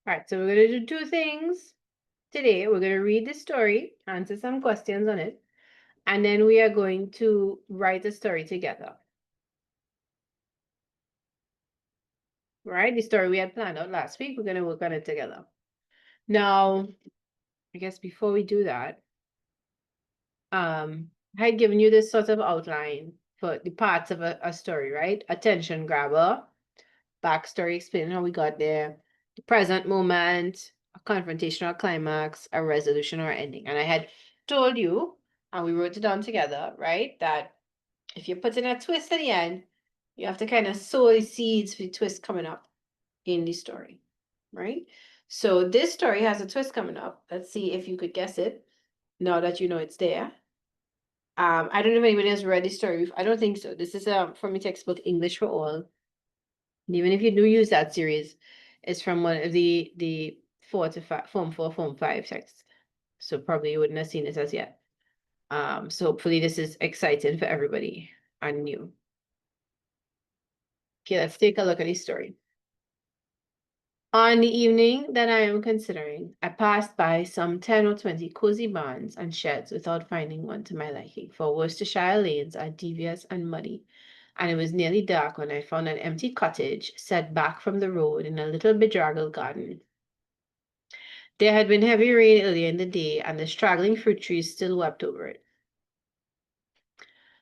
All right, so we're going to do two things today. We're going to read the story, answer some questions on it, and then we are going to write a story together. Right? The story we had planned out last week, we're going to work on it together. Now, I guess before we do that, I had given you this sort of outline for the parts of a story, right? Attention grabber, backstory explaining how we got there, the present moment, a confrontational climax, a resolution or ending. And I had told you, and we wrote it down together, right? That if you're putting a twist at the end, you have to kind of sow the seeds for the twist coming up in the story, right? So this story has a twist coming up. Let's see if you could guess it now that you know it's there. I don't know if anybody has read this story. I don't think so. This is from a textbook, English for All. And even if you do use that series, it's from one of the 4 to 5, Form 4, Form 5 texts. So probably you wouldn't have seen it as yet. So hopefully this is exciting for everybody and new. Okay, let's take a look at this story. On the evening that I am considering, I passed by some 10 or 20 cozy barns and sheds without finding one to my liking, for Worcestershire lanes are devious and muddy, and it was nearly dark when I found an empty cottage set back from the road in a little bedraggled garden. There had been heavy rain earlier in the day, and the straggling fruit trees still wept over it.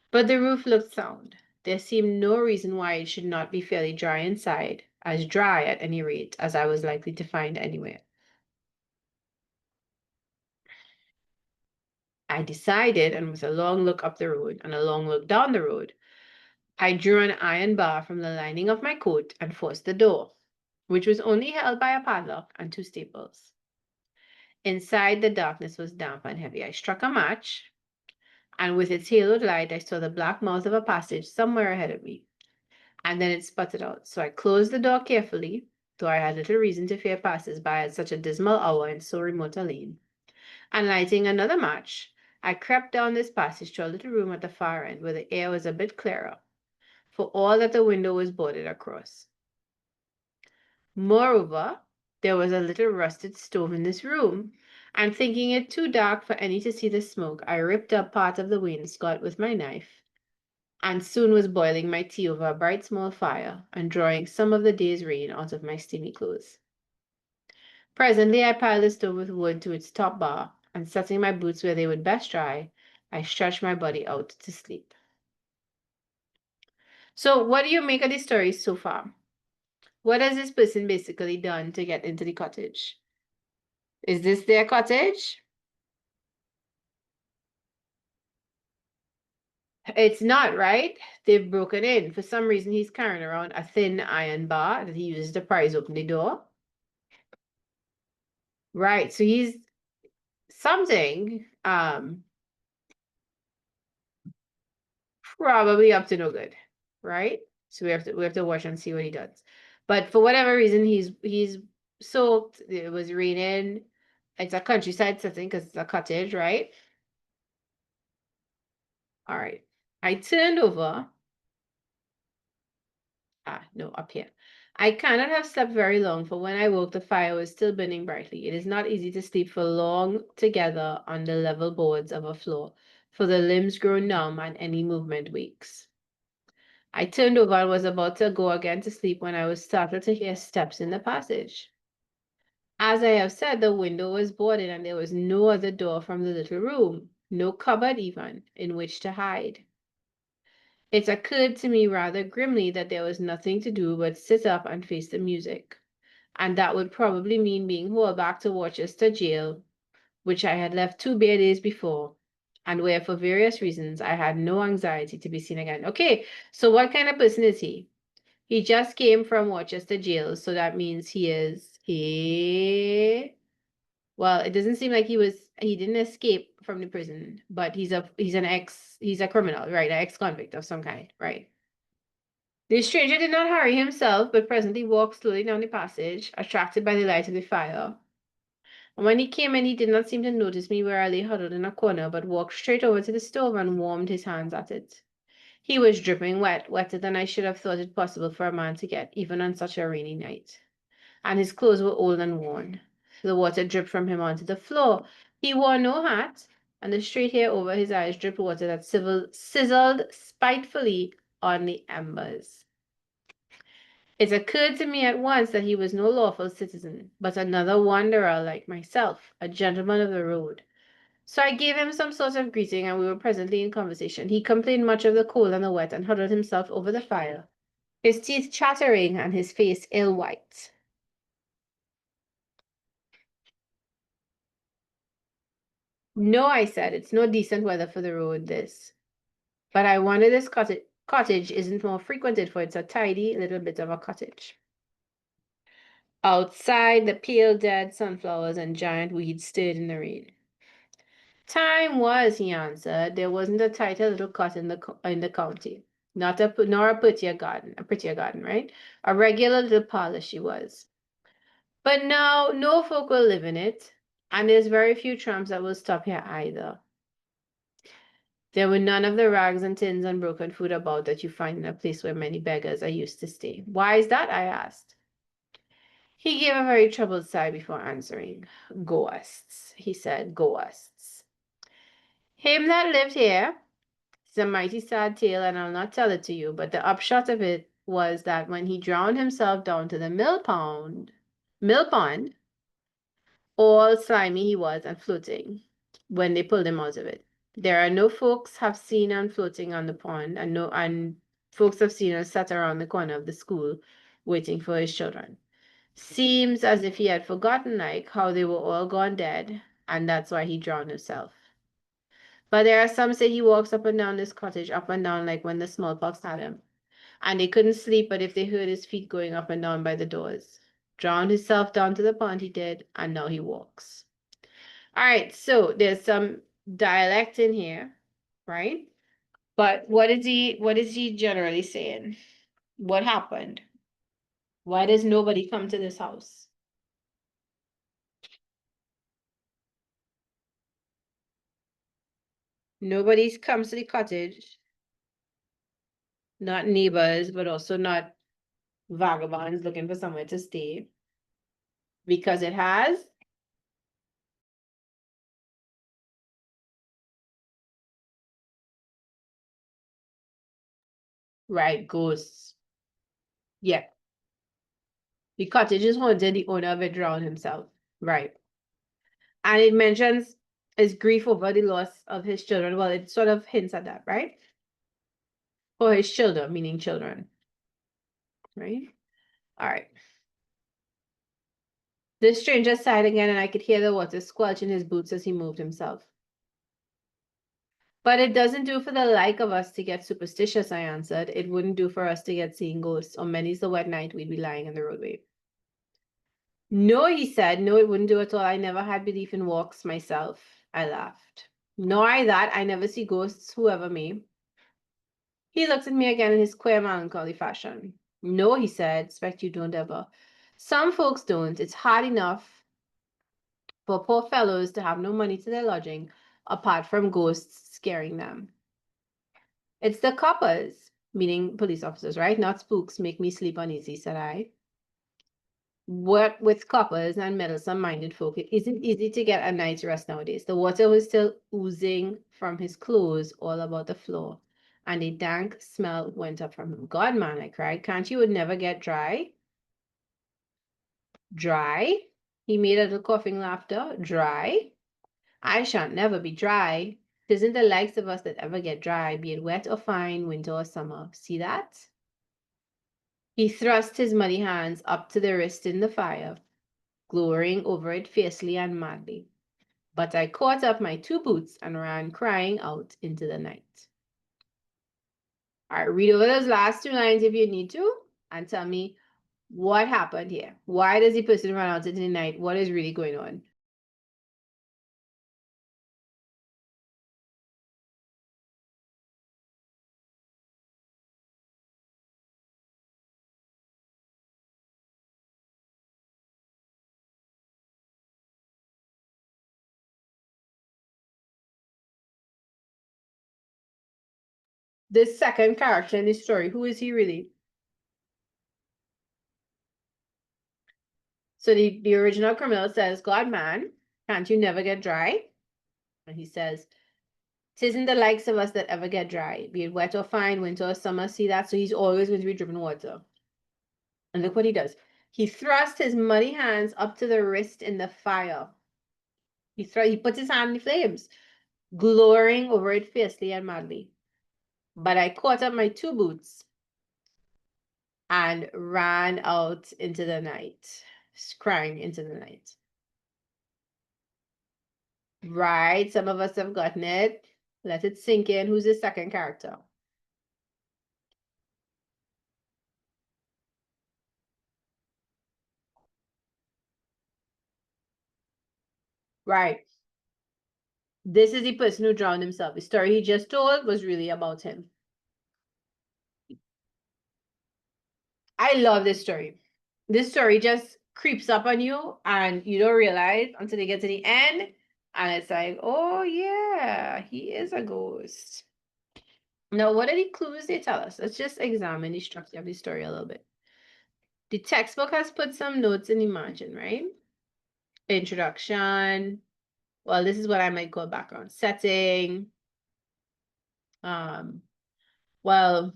But the roof looked sound. There seemed no reason why it should not be fairly dry inside, as dry at any rate as I was likely to find anywhere. I decided, and with a long look up the road and a long look down the road, I drew an iron bar from the lining of my coat and forced the door, which was only held by a padlock and 2 staples. Inside, the darkness was damp and heavy. I struck a match, and with its haloed light, I saw the black mouth of a passage somewhere ahead of me, and then it sputtered out. So I closed the door carefully, though I had little reason to fear passers-by at such a dismal hour in so remote a lane. And lighting another match, I crept down this passage to a little room at the far end where the air was a bit clearer, for all that the window was boarded across. Moreover, there was a little rusted stove in this room, and thinking it too dark for any to see the smoke, I ripped up part of the wainscot with my knife, and soon was boiling my tea over a bright small fire and drawing some of the day's rain out of my steamy clothes. Presently I piled the stove with wood to its top bar, and setting my boots where they would best dry, I stretched my body out to sleep. So what do you make of the story so far? What has this person basically done to get into the cottage? Is this their cottage? It's not, right? They've broken in. For some reason, he's carrying around a thin iron bar that he uses to prise open the door. Right, so he's something, probably up to no good, right? So we have to watch and see what he does. But for whatever reason, he's soaked. It was raining. It's a countryside setting because it's a cottage, right? All right. I turned over. No, up here. I cannot have slept very long, for when I woke, the fire was still burning brightly. It is not easy to sleep for long together on the level boards of a floor, for the limbs grow numb and any movement wakes. I turned over and was about to go again to sleep when I was startled to hear steps in the passage. As I have said, the window was boarded and there was no other door from the little room, no cupboard even, in which to hide. It occurred to me rather grimly that there was nothing to do but sit up and face the music, and that would probably mean being hauled back to Worcester jail, which I had left 2 bare days before, and where for various reasons I had no anxiety to be seen again. Okay, so what kind of person is he? He just came from Worcester jail, so that means well, it doesn't seem like he didn't escape from the prison, but he's a criminal, right? An ex-convict of some kind, right? The stranger did not hurry himself, but presently walked slowly down the passage, attracted by the light of the fire. And when he came in, he did not seem to notice me where I lay huddled in a corner, but walked straight over to the stove and warmed his hands at it. He was dripping wet, wetter than I should have thought it possible for a man to get, even on such a rainy night. and his clothes were old and worn. The water dripped from him onto the floor. He wore no hat, and the straight hair over his eyes dripped water that sizzled spitefully on the embers. It occurred to me at once that he was no lawful citizen, but another wanderer like myself, a gentleman of the road. So I gave him some sort of greeting, and we were presently in conversation. He complained much of the cold and the wet, and huddled himself over the fire, his teeth chattering and his face ill white. No, I said, it's no decent weather for the road, this. But I wonder this cottage isn't more frequented, for it's a tidy little bit of a cottage. Outside, the pale dead sunflowers and giant weeds stirred in the rain. Time was, he answered. There wasn't a tighter little cot in the county. Nor a prettier garden, right? A regular little parlor she was. But now no folk will live in it, and there's very few tramps that will stop here either. There were none of the rags and tins and broken food about that you find in a place where many beggars are used to stay. Why is that? I asked. He gave a very troubled sigh before answering. Ghosts, he said, ghosts. Him that lived here, it's a mighty sad tale, and I'll not tell it to you, but the upshot of it was that when he drowned himself down to the mill pond, all slimy he was and floating when they pulled him out of it. There are no folks have seen him floating on the pond, and folks have seen him sat around the corner of the school waiting for his children. Seems as if he had forgotten like how they were all gone dead, and that's why he drowned himself. But there are some say he walks up and down this cottage, up and down like when the smallpox had him. And they couldn't sleep but if they heard his feet going up and down by the doors. Drowned himself down to the pond he did, and now he walks. All right, so there's some dialect in here, right? But what is he generally saying? What happened? Why does nobody come to this house? Nobody comes to the cottage, not neighbors, but also not vagabonds looking for somewhere to stay, because it has, right, ghosts. Yeah, the cottage is haunted, the owner of it drowned himself. Right. And it mentions his grief over the loss of his children. Well, it sort of hints at that, right? For his children, meaning children. Right? All right. The stranger sighed again, and I could hear the water squelch in his boots as he moved himself. But it doesn't do for the like of us to get superstitious, I answered. It wouldn't do for us to get seeing ghosts. On many's the wet night we'd be lying in the roadway. No, he said. No, it wouldn't do at all. I never had belief in walks myself. I laughed. Nor I that. I never see ghosts, whoever may. He looked at me again in his queer melancholy fashion. No, he said, expect you don't ever. Some folks don't. It's hard enough for poor fellows to have no money to their lodging, apart from ghosts scaring them. It's the coppers, meaning police officers, right? Not spooks, make me sleep uneasy, said I. What with coppers and meddlesome-minded folk, it isn't easy to get a night's rest nowadays. The water was still oozing from his clothes all about the floor, and a dank smell went up from him. God, man, I cried, can't you would never get dry? Dry? He made a little coughing laughter. Dry? I shan't never be dry. Tisn't the likes of us that ever get dry, be it wet or fine, winter or summer. See that? He thrust his muddy hands up to the wrist in the fire, glowering over it fiercely and madly. But I caught up my 2 boots and ran crying out into the night. All right, read over those last 2 lines if you need to, and tell me what happened here. Why does the person run out into the night? What is really going on? This second character in the story, who is he really? So the original criminal says, God, man, can't you never get dry? And he says, "'Tisn't the likes of us that ever get dry, be it wet or fine, winter or summer, see that? So he's always going to be dripping water. And look what he does. He thrust his muddy hands up to the wrist in the fire. He puts his hand in the flames, glowering over it fiercely and madly. But I caught up my 2 boots and ran out into the night, crying into the night." Right, some of us have gotten it. Let it sink in. Who's the second character? Right. This is the person who drowned himself. The story he just told was really about him. I love this story. This story just creeps up on you and you don't realize until they get to the end. And it's like, oh yeah, he is a ghost. Now, what are the clues they tell us? Let's just examine the structure of the story a little bit. The textbook has put some notes in the margin, right? Introduction. Well, this is what I might call background setting. Well,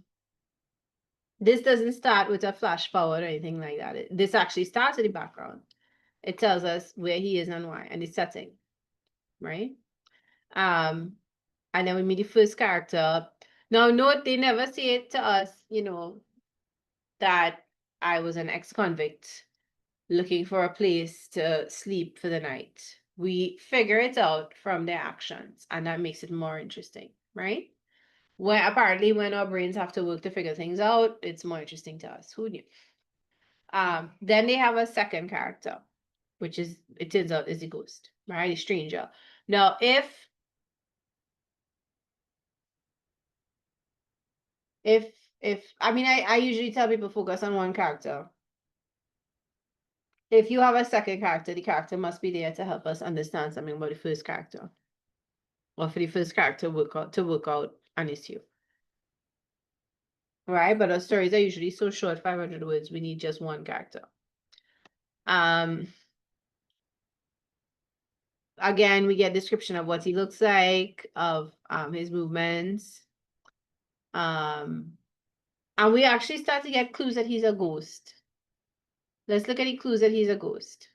this doesn't start with a flash forward or anything like that. This actually starts in the background. It tells us where he is and why, and the setting, right? And then we meet the first character. Now, note they never say it to us, that I was an ex-convict looking for a place to sleep for the night. We figure it out from their actions, and that makes it more interesting, right? Apparently when our brains have to work to figure things out, it's more interesting to us. Who knew? Then they have a second character, which is, it turns out, is the ghost, right? A stranger. Now, if I mean, I usually tell people focus on one character. If you have a second character, the character must be there to help us understand something about the first character, or for the first character to work out an issue. Right? But our stories are usually so short, 500 words, we need just one character. Again, we get description of what he looks like, of his movements. And we actually start to get clues that he's a ghost. Let's look at the clues that he's a ghost.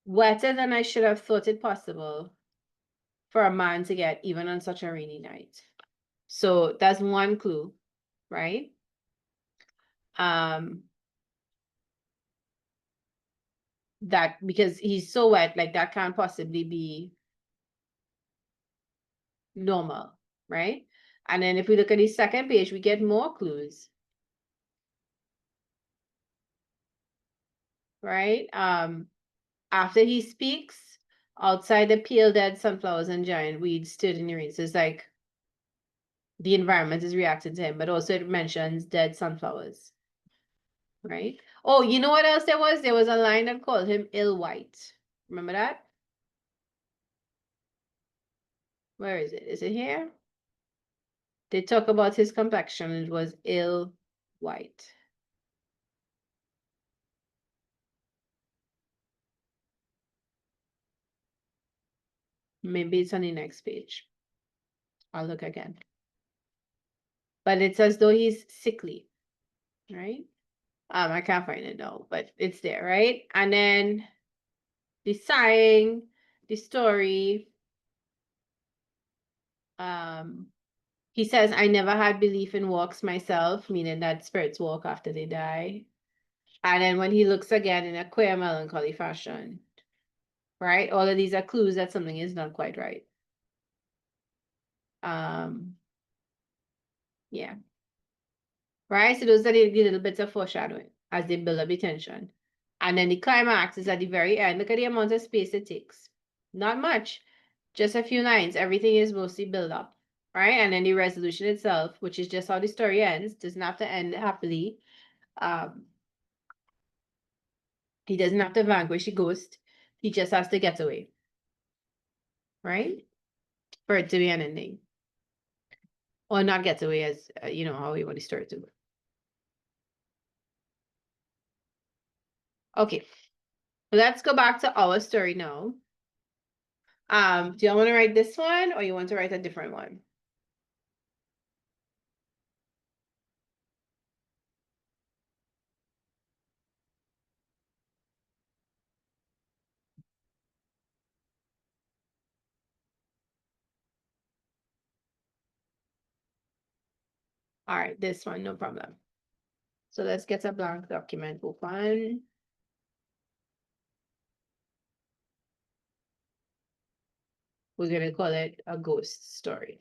Wetter than I should have thought it possible for a man to get even on such a rainy night. So that's one clue, right? That because he's so wet, like that can't possibly be normal, right? And then if we look at the second page, we get more clues. Right? After he speaks, outside the pale dead sunflowers and giant weeds stood in the rain. So it's like the environment is reacting to him, but also it mentions dead sunflowers. Right? Oh, you know what else there was? There was a line that called him ill white. Remember that? Where is it? Is it here? They talk about his complexion. It was ill white. Maybe it's on the next page. I'll look again. But it's as though he's sickly, right? I can't find it now, but it's there, right? And then the sighing, the story. He says, I never had belief in walks myself, meaning that spirits walk after they die. And then when he looks again in a queer melancholy fashion, right? All of these are clues that something is not quite right. Yeah. Right? So those are the little bits of foreshadowing as they build up the tension. And then the climax is at the very end. Look at the amount of space it takes. Not much, just a few lines. Everything is mostly built up, right? And then the resolution itself, which is just how the story ends, doesn't have to end happily. He doesn't have to vanquish the ghost. He just has to get away, right? For it to be an ending. Or not get away as, how we want the story to go. Okay, let's go back to our story now. Do you want to write this one or you want to write a different one? All right, this one, no problem. So let's get a blank document open. We're gonna call it a ghost story.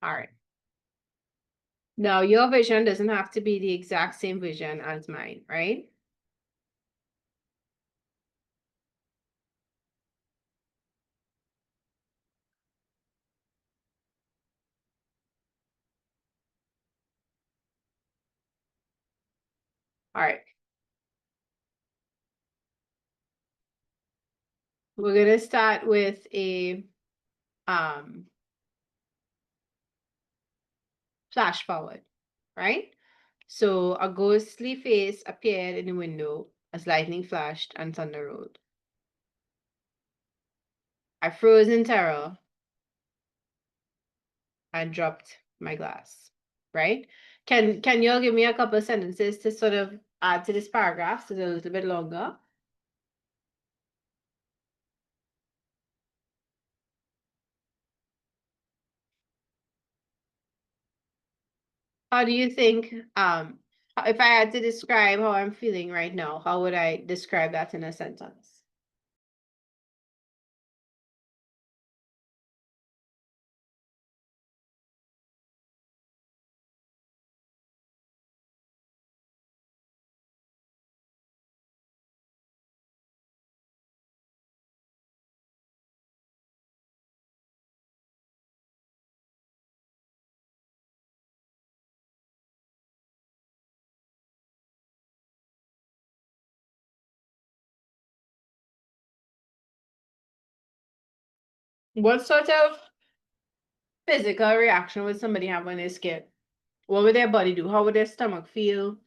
All right. Now your vision doesn't have to be the exact same vision as mine, right? All right. We're gonna start with a flash forward, right? So a ghostly face appeared in the window as lightning flashed and thunder rolled. I froze in terror and dropped my glass, right? Can you all give me a couple of sentences to sort of add to this paragraph so it's a little bit longer? How do you think, if I had to describe how I'm feeling right now, how would I describe that in a sentence? What sort of physical reaction would somebody have when they're scared? What would their body do? How would their stomach feel?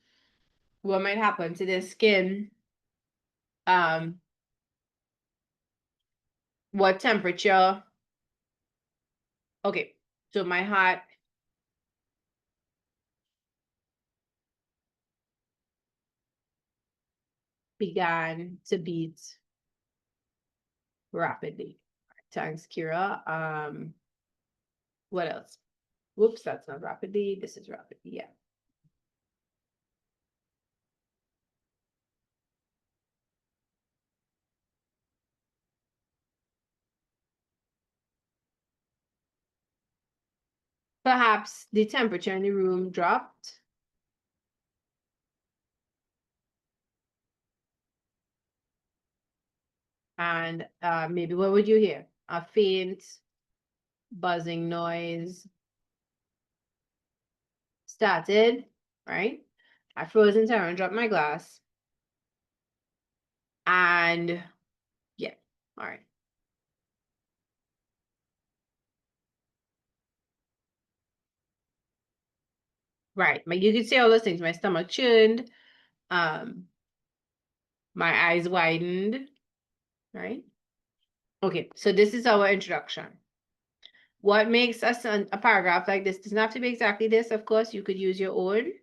What might happen to their skin? Um, what temperature? Okay, so my heart began to beat rapidly. Thanks, Kira. What else? Whoops, that's not rapidly. This is rapidly, yeah. Perhaps the temperature in the room dropped. And maybe what would you hear? A faint buzzing noise started, right? I froze in terror and dropped my glass. And yeah, all right. Right. But you could see all those things. My stomach churned, um, my eyes widened, right? Okay, so this is our introduction. What makes a paragraph like this doesn't have to be exactly this, of course, you could use your own,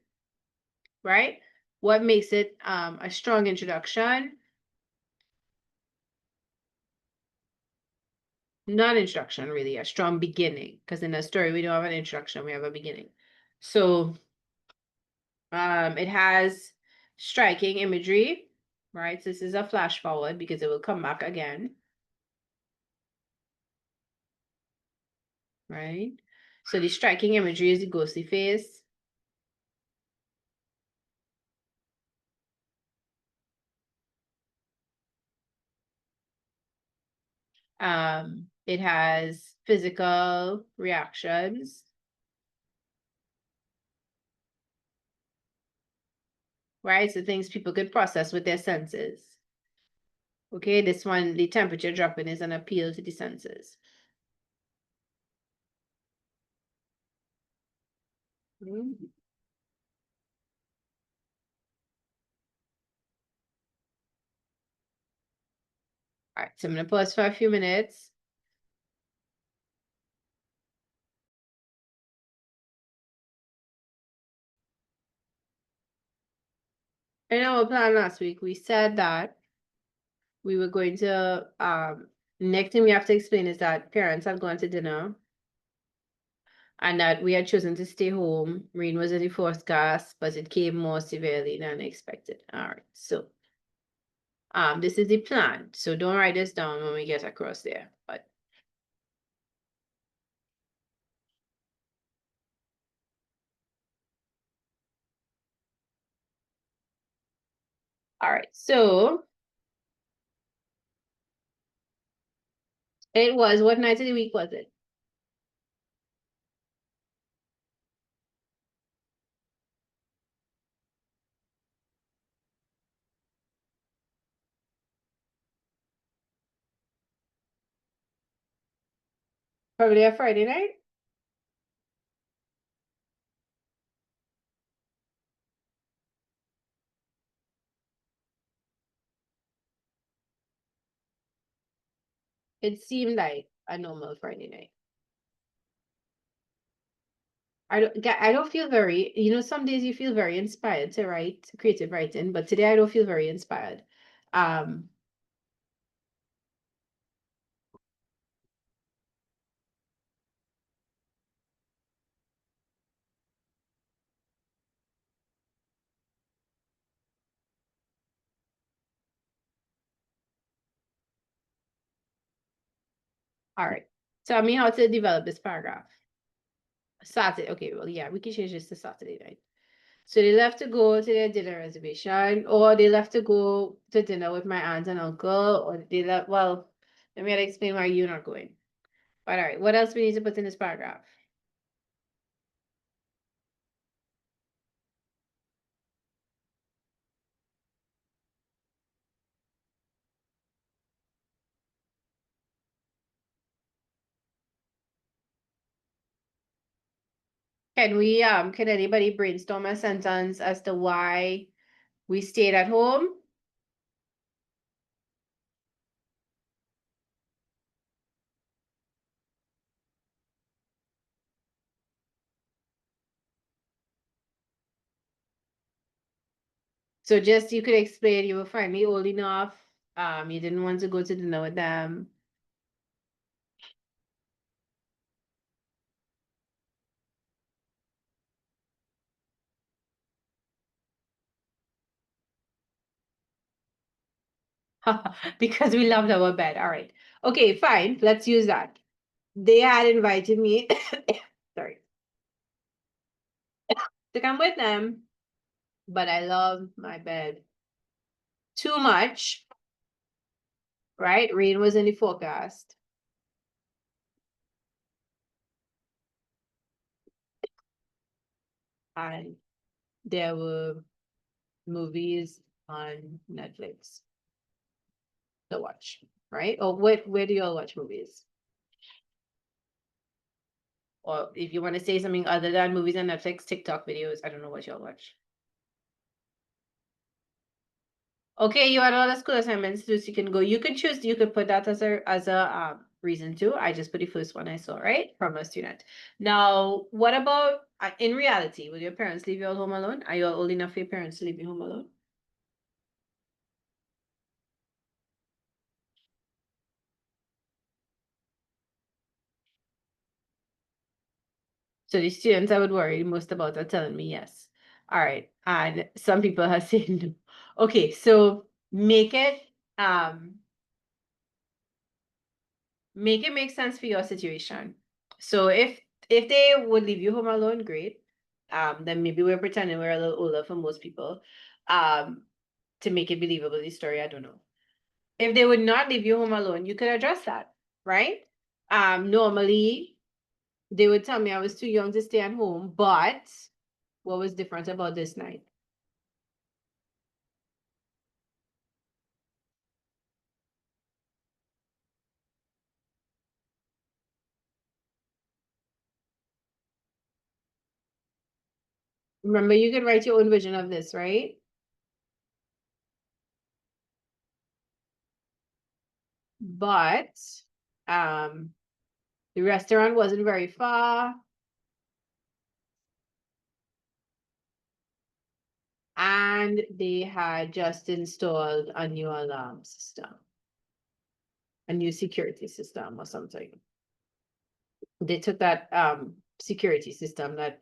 right? What makes it a strong introduction? Not introduction, really, a strong beginning. Because in a story, we don't have an introduction, we have a beginning. So it has striking imagery, right? So this is a flash forward because it will come back again. Right? So the striking imagery is the ghostly face. It has physical reactions, right? So things people could process with their senses. Okay, this one, the temperature dropping is an appeal to the senses. Mm. All right, so I'm gonna pause for a few minutes. In our plan last week, we said that we were going to, next thing we have to explain is that parents had gone to dinner and that we had chosen to stay home. Rain was in the forecast, but it came more severely than expected. All right, so this is the plan. So don't write this down when we get across there, but all right, so it was, what night of the week was it? Probably a Friday night. It seemed like a normal Friday night. I don't feel very, some days you feel very inspired to write, creative writing, but today I don't feel very inspired. Um, all right. Tell me how to develop this paragraph. Saturday. Okay, well, yeah, we can change this to Saturday night. So they left to go to their dinner reservation, or they left to go to dinner with my aunt and uncle, or they left, well, let me explain why you're not going. But all right, what else we need to put in this paragraph? Can anybody brainstorm a sentence as to why we stayed at home? So just you could explain you were finally old enough. You didn't want to go to dinner with them. Because we loved our bed. All right. Okay, fine. Let's use that. They had invited me, sorry, to come with them, but I love my bed too much, right? Rain was in the forecast. And there were movies on Netflix to watch, right? Or where do you all watch movies? Or if you want to say something other than movies on Netflix, TikTok videos, I don't know what y'all watch. Okay, you had all the school assignments too, so you can go. You can choose. You could put that as a reason too. I just put the first one I saw, right, from a student. Now, what about in reality? Will your parents leave you all home alone? Are you all old enough for your parents to leave you home alone? So the students I would worry most about are telling me yes. All right, and some people have said no. Okay, so um make it make sense for your situation. So if they would leave you home alone, great. Then maybe we're pretending we're a little older for most people. Um, to make it believable, the story, I don't know. If they would not leave you home alone, you could address that, right? Normally they would tell me I was too young to stay at home, but what was different about this night? Remember, you can write your own version of this, right? But um, the restaurant wasn't very far. And they had just installed a new alarm system, a new security system or something. They took that security system that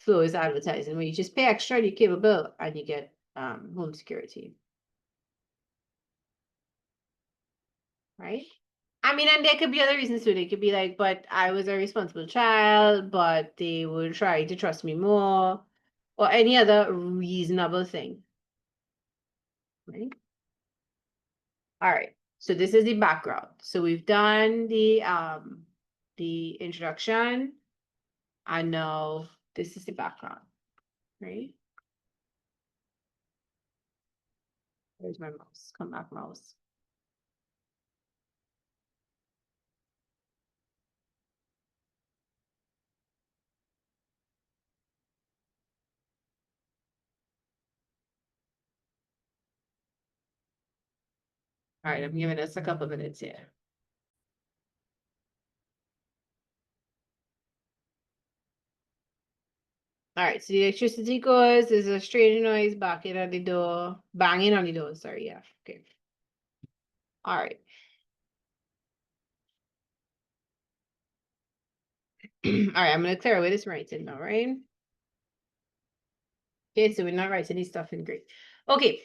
Flo is advertising, where you just pay extra on your cable bill and you get home security. Right? I mean, and there could be other reasons too. They could be like, but I was a responsible child, but they would try to trust me more, or any other reasonable thing. Right? All right. So this is the background. So we've done the introduction, and now this is the background, right? Where's my mouse? Come back, mouse. All right, I'm giving us a couple minutes here. All right, so the electricity goes, there's a strange noise banging on the door, banging on the door, sorry, yeah, okay. All right. All right, I'm gonna clear away this writing now, right? Okay, so we're not writing this stuff in Greek. Okay.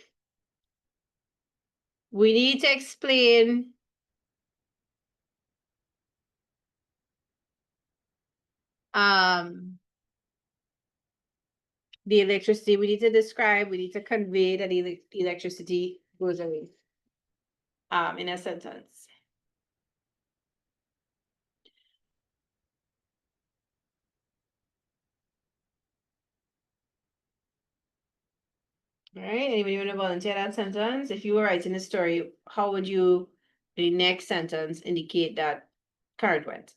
We need to explain the electricity. We need to describe, we need to convey that the electricity goes away in a sentence. All right, anybody want to volunteer that sentence? If you were writing a story, how would you, the next sentence, indicate that current went?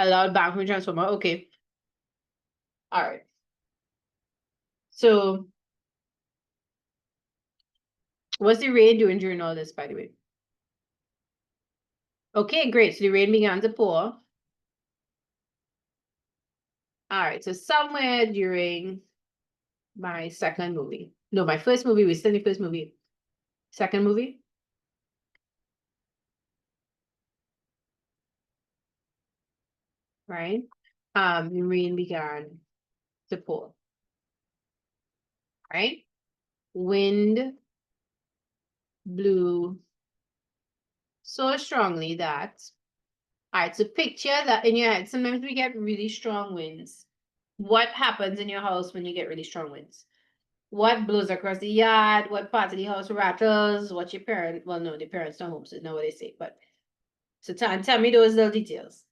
Allowed back from transformer, okay. All right. So what's the rain doing during all this, by the way? Okay, great. So the rain began to pour. All right, so somewhere during my second movie. No, my first movie was still the first movie. Second movie, right? The rain began to pour, right? Wind blew so strongly that, all right, so picture that in your head. Sometimes we get really strong winds. What happens in your house when you get really strong winds? What blows across the yard? What part of the house rattles? What your parents, well, no, the parents don't home, so know what they say, but so tell me those little details.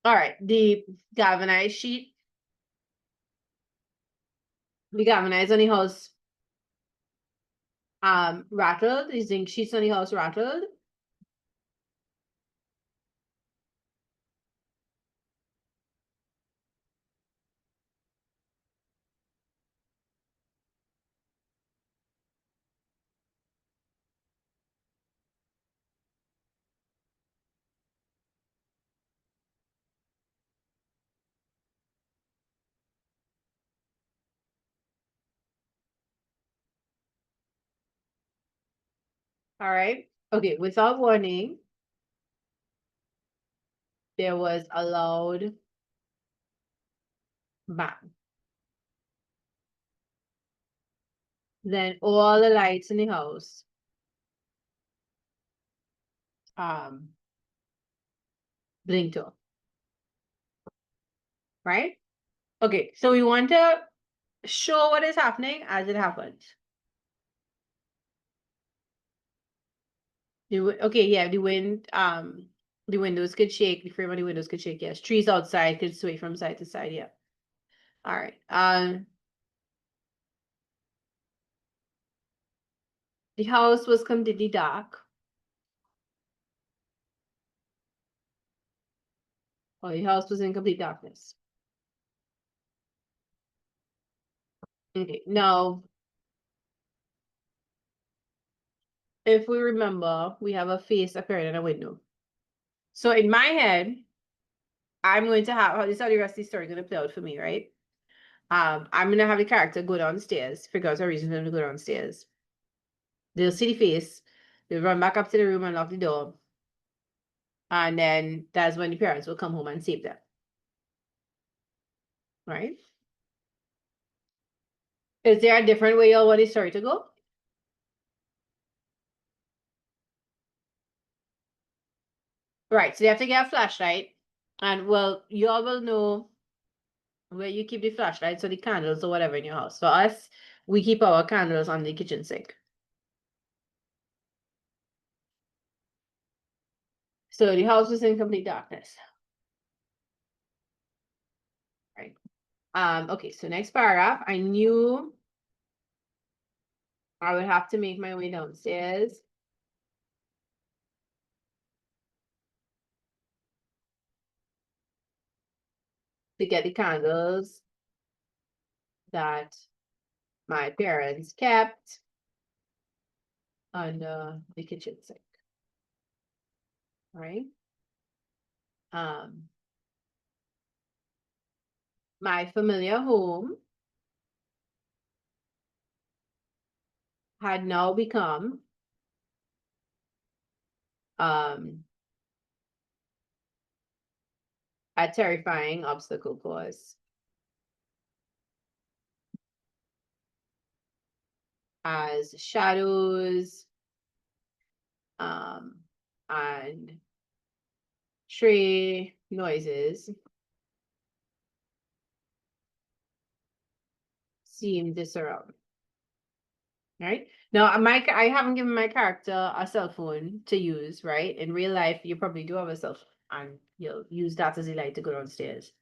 All right, the galvanized sheet, the galvanized on the house rattled, the zinc sheets on the house rattled. All right. Okay, without warning, there was a loud bang. Then all the lights in the house um blinked off, right? Okay, so we want to show what is happening as it happens. Okay, yeah, the windows could shake, the frame of the windows could shake, yes. Trees outside could sway from side to side, yeah. All right. The house was completely dark. Or the house was in complete darkness. Okay, now if we remember, we have a face appearing in a window. So in my head, I'm going to have how this is how the rest of the story going to play out for me, right? I'm gonna have the character go downstairs, figure out a reason for them to go downstairs. They'll see the face, they'll run back up to the room and lock the door. And then that's when the parents will come home and save them. Right? Is there a different way you want the story to go? Right, so they have to get a flashlight. And well, you all will know where you keep the flashlights or the candles or whatever in your house. For us, we keep our candles on the kitchen sink. So the house was in complete darkness. Right. Okay, so next paragraph, I knew I would have to make my way downstairs to get the candles that my parents kept on the kitchen sink. Right. Um, my familiar home had now become um a terrifying obstacle course as shadows um and stray noises seemed to surround me. Right now, I haven't given my character a cell phone to use. Right, in real life, you probably do have a cell phone, and you'll use that as a light to go downstairs.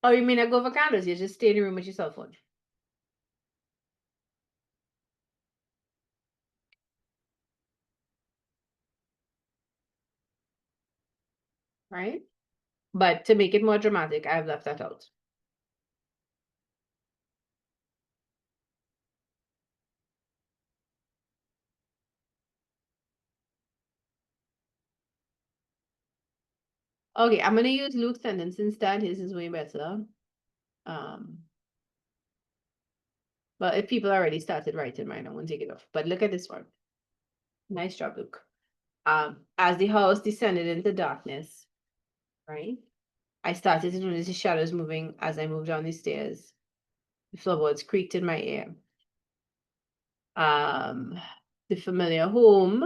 Oh, you mean I go for candles? You just stay in the room with your cell phone, right? But to make it more dramatic, I've left that out. Okay, I'm gonna use Luke's sentence instead. His is way better. Um, but if people already started writing mine, I won't take it off. But look at this one. Nice job, Luke. As the house descended into darkness, right? I started to notice the shadows moving as I moved down the stairs. The floorboards creaked in my ear. Um, the familiar home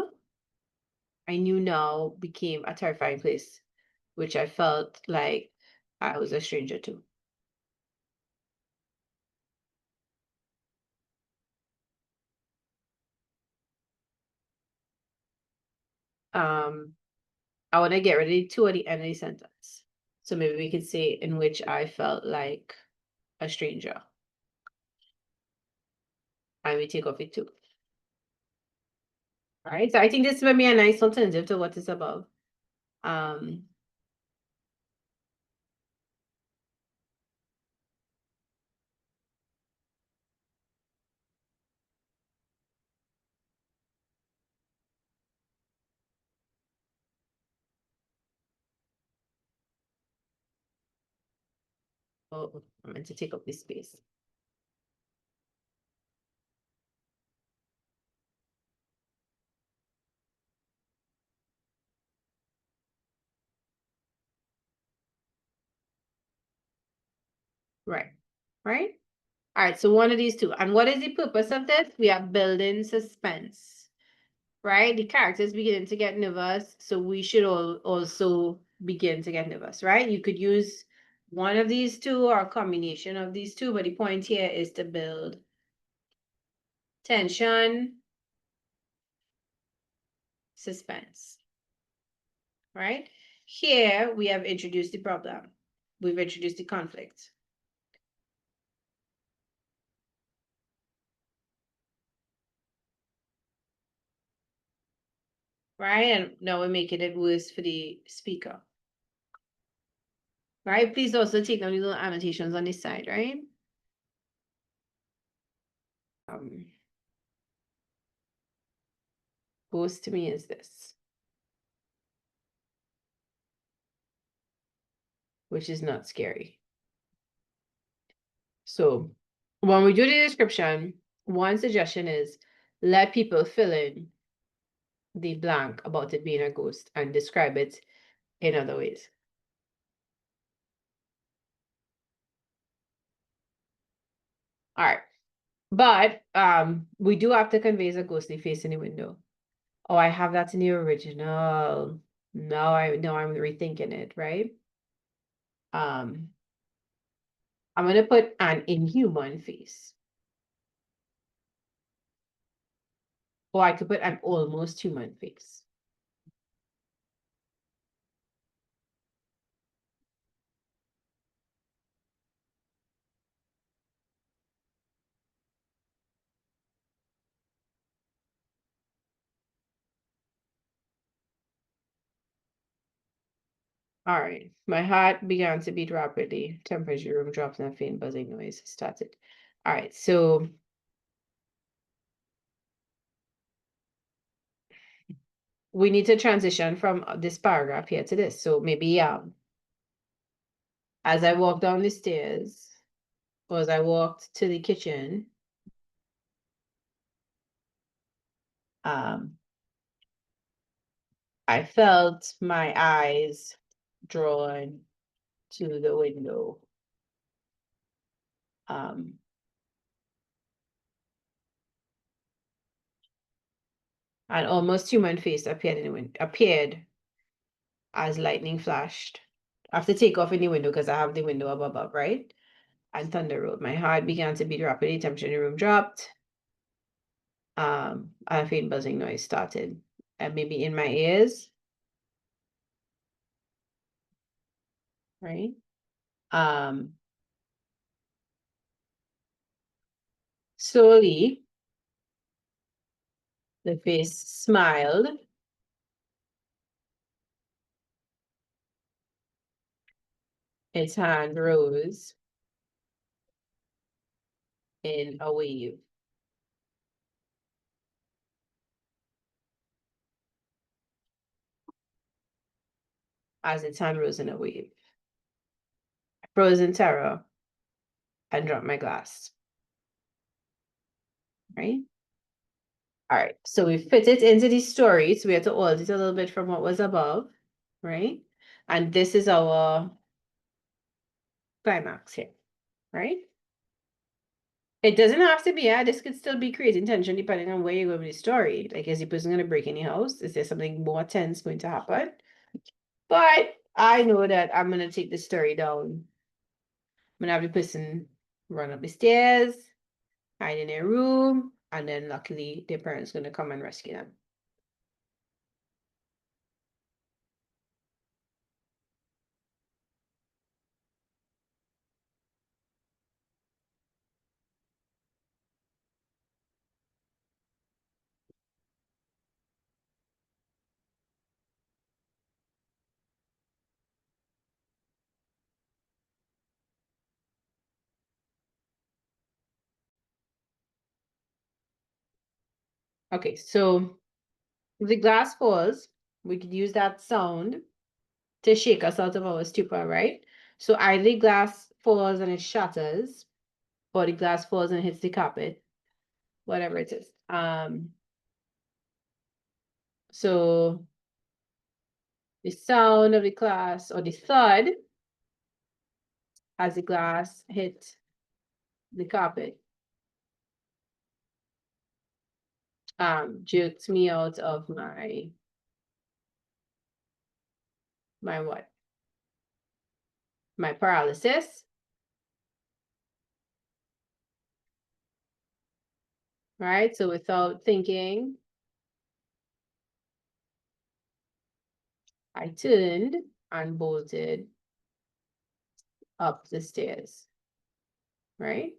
I knew now became a terrifying place, which I felt like I was a stranger to. Um, I want to get rid of the two at the end of the sentence. So maybe we could say in which I felt like a stranger. And we take off it too. All right. So I think this would be a nice alternative to what is above. Um, oh, I meant to take up this space. . Right. Right? All right, so one of these two. And what is the purpose of this? We are building suspense, right? The characters beginning to get nervous, so we should also begin to get nervous, right? You could use one of these two or a combination of these two, but the point here is to build tension, suspense, right? Here we have introduced the problem. We've introduced the conflict. Right? And now we're making it worse for the speaker. Right? Please also take down the little annotations on this side, right? Um, Ghost to me is this, which is not scary. So when we do the description, one suggestion is let people fill in the blank about it being a ghost and describe it in other ways. All right. But we do have to convey a ghostly face in the window. Oh, I have that in the original. No, I'm rethinking it, right? I'm gonna put an inhuman face. Or I could put an almost human face. All right. My heart began to beat rapidly. Temperature room dropped and a faint buzzing noise started. All right, so we need to transition from this paragraph here to this. So maybe as I walked down the stairs, or as I walked to the kitchen, um, I felt my eyes drawn to the window. Um, an almost human face appeared in the window, appeared as lightning flashed. I have to take off in the window because I have the window up above, right? And thunder rolled. My heart began to beat rapidly. Temperature in the room dropped. A faint buzzing noise started, and maybe in my ears, right? Um, Slowly, the face smiled. Its hand rose in a wave. As its hand rose in a wave. I froze in terror and dropped my glass. Right? All right. So we fit it into the story. So we had to alter it a little bit from what was above. Right? And this is our climax here. Right? It doesn't have to be, yeah, this could still be creating tension depending on where you go with the story. Like, is the person going to break in the house? Is there something more tense going to happen? But I know that I'm going to take the story down. I'm going to have the person run up the stairs, hide in their room, and then luckily their parents going to come and rescue them. Okay, so if the glass falls, we could use that sound to shake us out of our stupor, right? So either the glass falls and it shatters, or the glass falls and hits the carpet, whatever it is. So the sound of the class or the thud as the glass hit the carpet, jerked me out of my what? My paralysis, right? So without thinking, I turned and bolted up the stairs, right?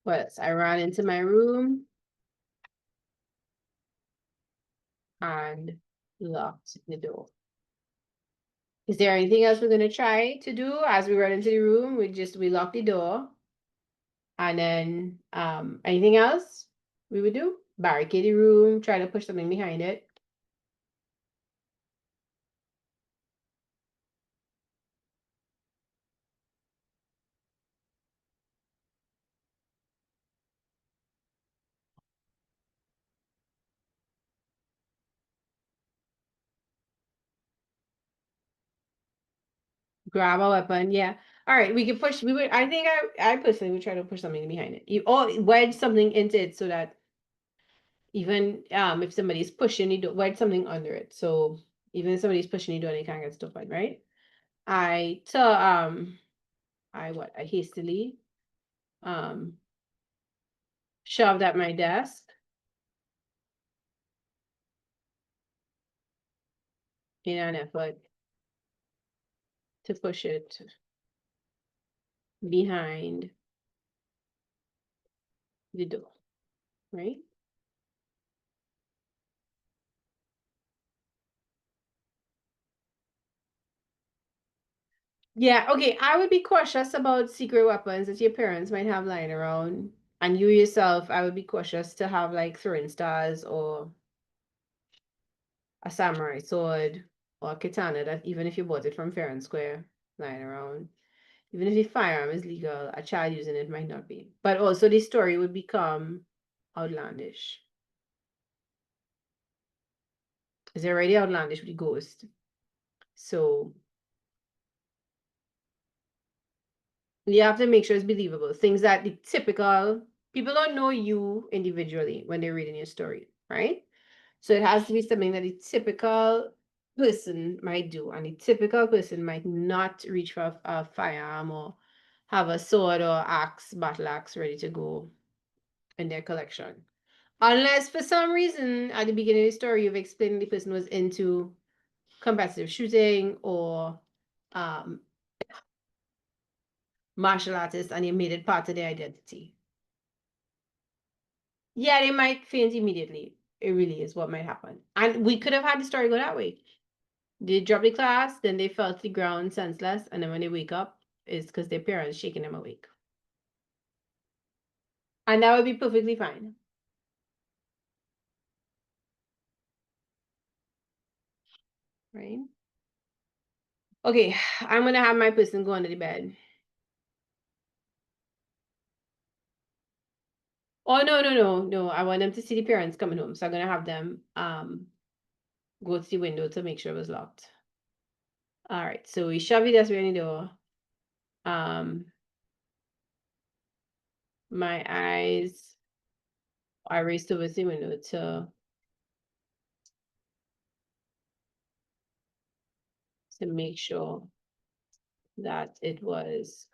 But I ran into my room and locked the door. Is there anything else we're gonna try to do as we run into the room? We lock the door. And then anything else we would do? Barricade the room, try to push something behind it. Grab a weapon, yeah. All right, we can push. I think I personally would try to push something behind it. Or wedge something into it so that even if somebody's pushing, you do wedge something under it. So even if somebody's pushing, you do they can't get stuff on, right? I hastily shoved at my desk in an effort to push it behind the door, right? Yeah, okay. I would be cautious about secret weapons that your parents might have lying around. And you yourself, I would be cautious to have like throwing stars or a samurai sword or a katana that even if you bought it from Fair and Square lying around. Even if the firearm is legal, a child using it might not be. But also the story would become outlandish. It's already outlandish with the ghost. So you have to make sure it's believable. Things that the typical people don't know you individually when they're reading your story, right? So it has to be something that a typical person might do, and a typical person might not reach for a firearm or have a sword or axe, battle axe ready to go in their collection. Unless for some reason at the beginning of the story you've explained the person was into competitive shooting or um, martial artists and you made it part of their identity. Yeah, they might faint immediately. It really is what might happen. And we could have had the story go that way. They dropped the class, then they fell to the ground senseless, and then when they wake up, it's because their parents shaking them awake. And that would be perfectly fine. Right? Okay, I'm gonna have my person go under the bed. Oh no. I want them to see the parents coming home. So I'm gonna have them go to the window to make sure it was locked. All right, so we shove it as we're in the door. My eyes are raised towards the window to make sure that it was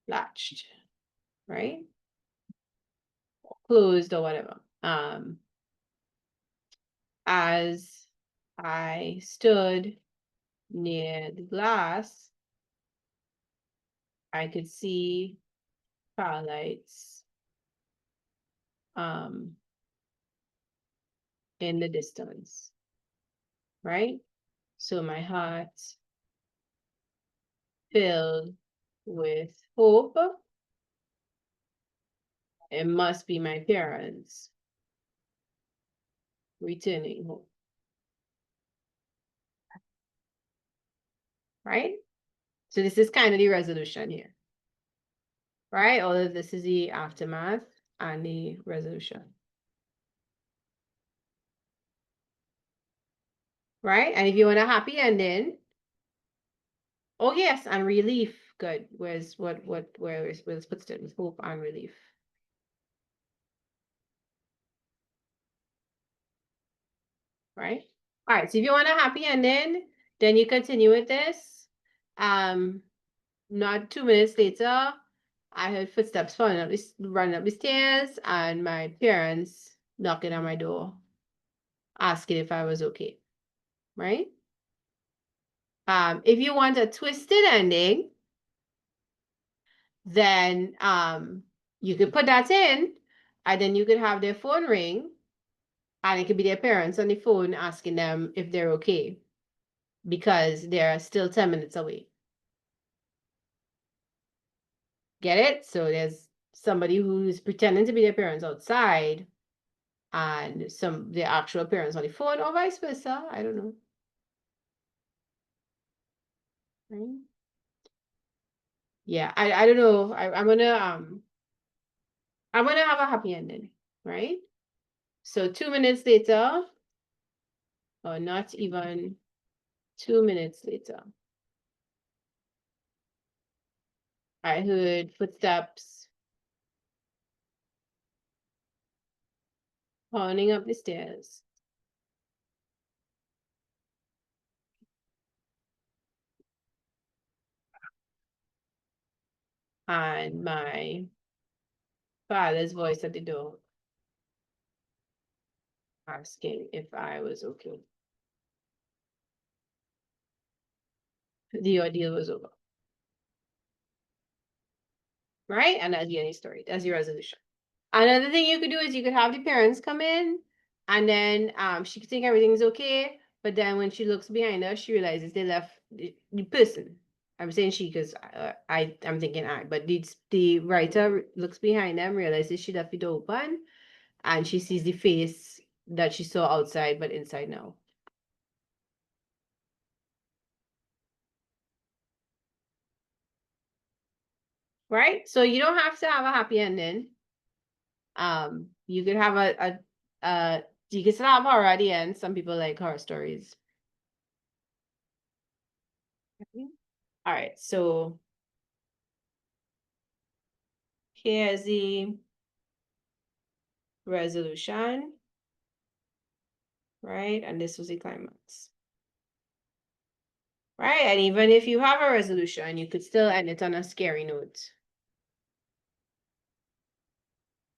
latched, right? Closed or whatever. As I stood near the glass, I could see firelights um in the distance, right? So my heart filled with hope. It must be my parents returning home, right? So this is kind of the resolution here, right? All of this is the aftermath and the resolution. right? And if you want a happy ending, oh yes, and relief. Good. Where's put it with hope and relief. Right? All right. So if you want a happy ending, then you continue with this. Um, Not 2 minutes later, I heard footsteps running up the stairs, and my parents knocking on my door, asking if I was okay. Right? If you want a twisted ending, then you could put that in, and then you could have their phone ring, and it could be their parents on the phone asking them if they're okay because they're still 10 minutes away. Get it? So there's somebody who's pretending to be their parents outside and the actual parents on the phone, or vice versa. I don't know. Right? Yeah, I don't know. I'm gonna have a happy ending, right? So 2 minutes later, or not even 2 minutes later, I heard footsteps pounding up the stairs. And my father's voice at the door asking if I was okay. The ordeal was over. Right? And that's the end of the story. That's your resolution. Another thing you could do is you could have the parents come in, and then she could think everything's okay, but then when she looks behind her, she realizes they left the person. I'm saying she because I'm thinking I, but the writer looks behind them, realizes she left the door open, and she sees the face that she saw outside, but inside now. Right? So you don't have to have a happy ending. You could have a you can still have horror at the end. Some people like horror stories. All right, so here's the resolution, right? And this was the climax. Right? And even if you have a resolution, you could still end it on a scary note.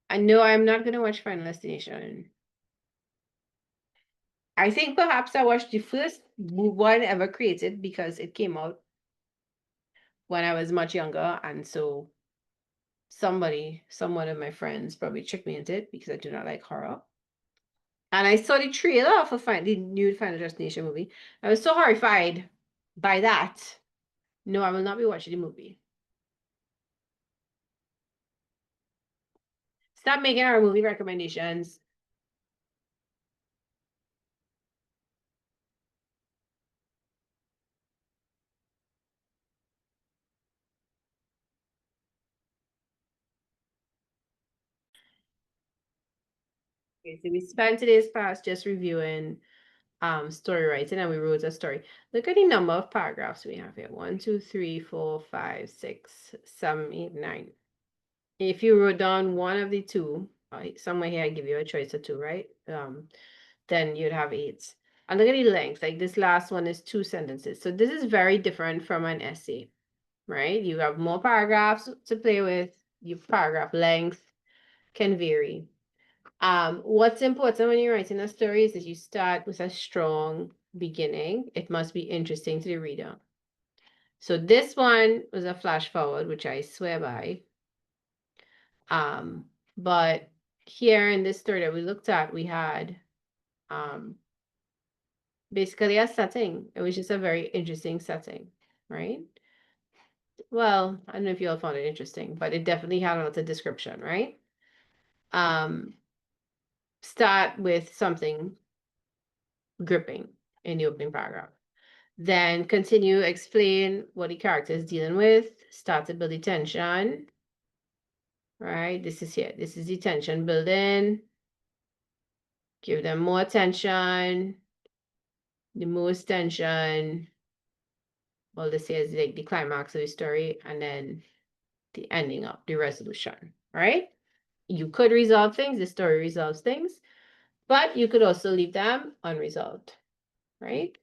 I know I'm not gonna watch Final Destination. I think perhaps I watched the first one ever created because it came out when I was much younger, and so some one of my friends probably tricked me into it because I do not like horror. And I saw the trailer for the new Final Destination movie. I was so horrified by that. No, I will not be watching the movie. Stop making our movie recommendations. Okay, so we spent today's class just reviewing story writing, and we wrote a story. Look at the number of paragraphs we have here. 1, 2, 3, 4, 5, 6, 7, 8, 9. If you wrote down one of the two, somewhere here I give you a choice of two, right? Then you'd have 8. And look at the length. Like this last one is 2 sentences. So this is very different from an essay, right? You have more paragraphs to play with. Your paragraph length can vary. What's important when you're writing a story is that you start with a strong beginning. It must be interesting to the reader. So this one was a flash forward, which I swear by. But here in this story that we looked at, we had basically a setting. It was just a very interesting setting, right? Well, I don't know if you all found it interesting, but it definitely had a lot of description, right? Start with something gripping in the opening paragraph. Then continue, explain what the character is dealing with, start to build the tension, right? This is here. This is the tension building. Give them more tension. the most tension, well, this is like the climax of the story, and then the ending of the resolution, right? You could resolve things, the story resolves things, but you could also leave them unresolved, right?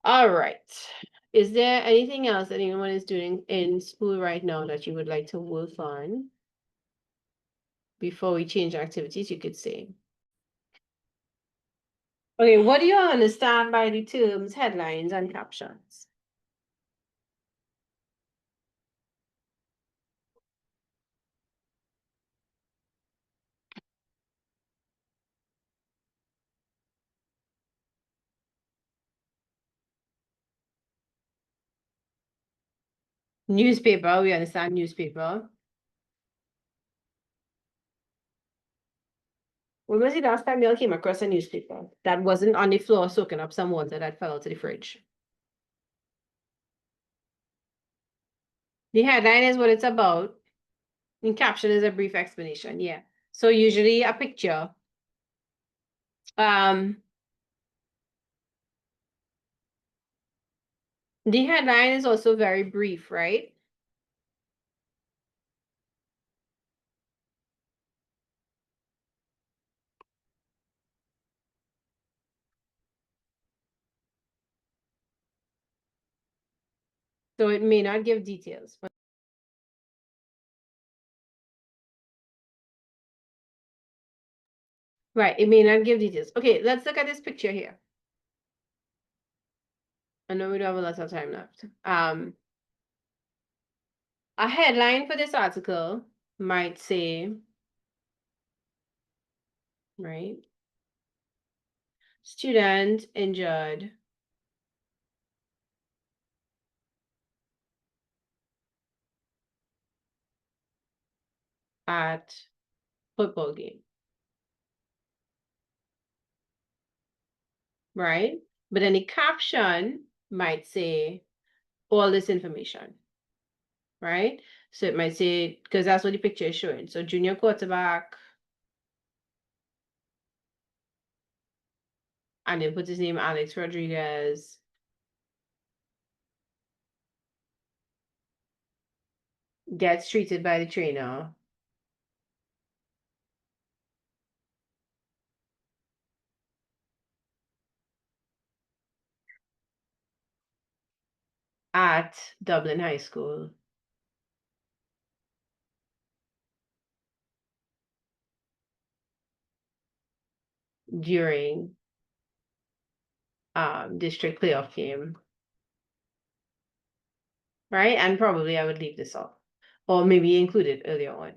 All right. Is there anything else that anyone is doing in school right now that you would like to work on before we change activities, you could say? Okay, what do you understand by the terms headlines and captions? Newspaper, we understand newspaper. When was the last time y'all came across a newspaper that wasn't on the floor soaking up some water that fell out of the fridge? The headline is what it's about. And caption is a brief explanation. Yeah. So usually a picture. Um, the headline is also very brief, right? So it may not give details. Right, it may not give details. Okay, let's look at this picture here. I know we don't have a lot of time left. A headline for this article might say, right, student injured at football game, right? But then the caption might say all this information, right? So it might say, because that's what the picture is showing. So junior quarterback, and then put his name Alex Rodriguez. Gets treated by the trainer. At Dublin High School during district playoff game, right? And probably I would leave this off, or maybe include it earlier on.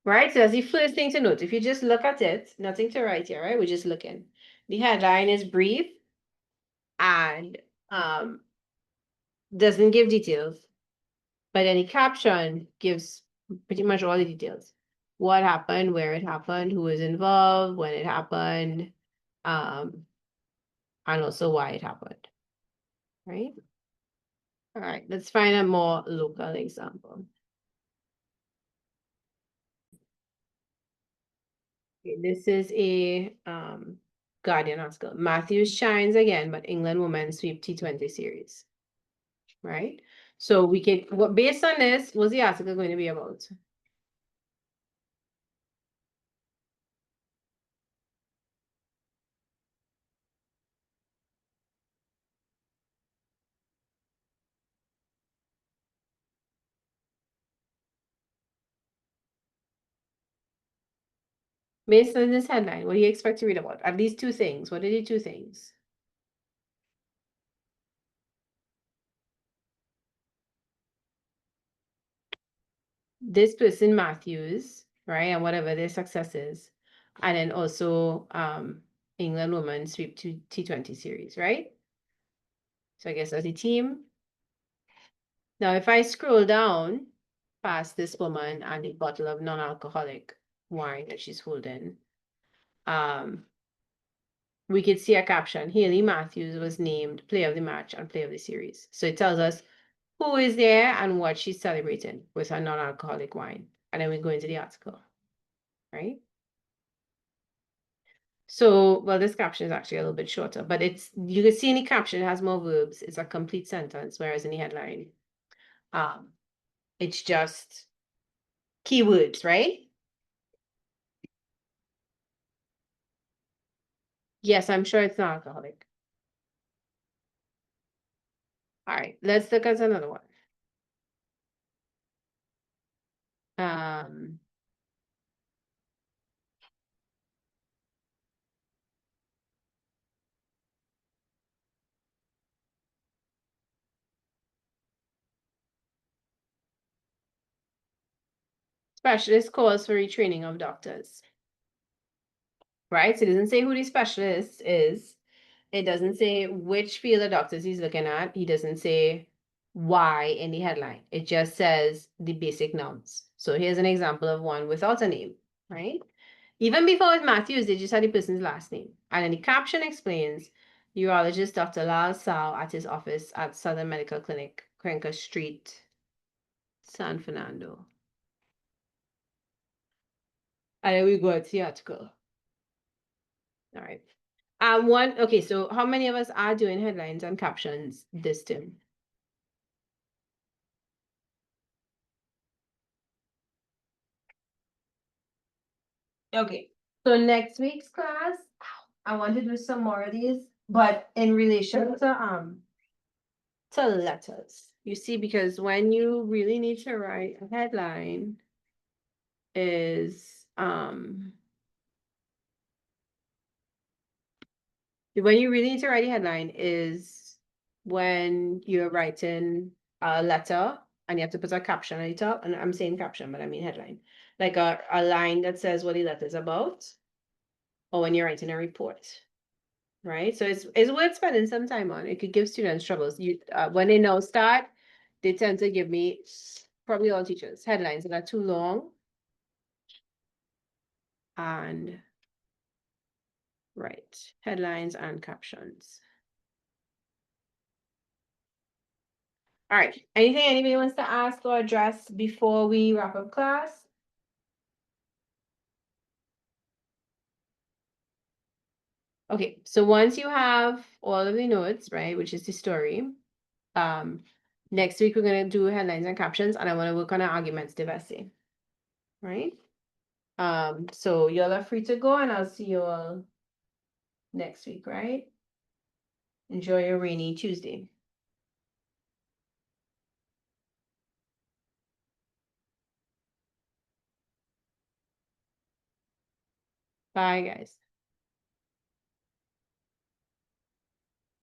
Right, so that's the first thing to note. If you just look at it, nothing to write here, right? We're just looking. The headline is brief and doesn't give details, but any caption gives pretty much all the details. What happened, where it happened, who was involved, when it happened, and also why it happened, right? All right, let's find a more local example. Okay, this is a Guardian article. Matthews shines again, but England women sweep T20 series. Right? So we can, what based on this, what's the article going to be about? Based on this headline, what do you expect to read about? At least two things. What are the two things? This person, Matthews, right? And whatever their success is. And then also England women sweep to T20 series, right? So I guess as a team. Now, if I scroll down past this woman and the bottle of non-alcoholic wine that she's holding, we could see a caption. Haley Matthews was named player of the match and player of the series. So it tells us who is there and what she's celebrating with her non-alcoholic wine. And then we go into the article, right? So, well, this caption is actually a little bit shorter, but you can see in the caption it has more verbs. It's a complete sentence, whereas in the headline, um, it's just keywords, right? Yes, I'm sure it's not alcoholic. All right, let's look at another one. Um, Specialist calls for retraining of doctors, right? So it doesn't say who the specialist is. It doesn't say which field of doctors he's looking at. He doesn't say why in the headline. It just says the basic nouns. So here's an example of one without a name, right? Even before it's Matthews, they just had the person's last name. And then the caption explains urologist Dr. Lal Sal at his office at Southern Medical Clinic, Crenker Street, San Fernando. And then we go to the article. All right. Okay, so how many of us are doing headlines and captions this term? Okay. So next week's class, I want to do some more of these, but in relation to letters. You see, because when you really need to write a headline is when you really need to write a headline is when you're writing a letter and you have to put a caption on the top. And I'm saying caption, but I mean headline. Like a line that says what the letter is about, or when you're writing a report. Right? So it's worth spending some time on. It could give students troubles. When they now start, they tend to give me, probably all teachers, headlines that are too long. And right, headlines and captions. All right. Anything anybody wants to ask or address before we wrap up class? Okay, so once you have all of the notes, right, which is the story, next week we're gonna do headlines and captions, and I want to work on an argumentative essay, right? So y'all are free to go, and I'll see you all next week, right? Enjoy your rainy Tuesday. Bye, guys.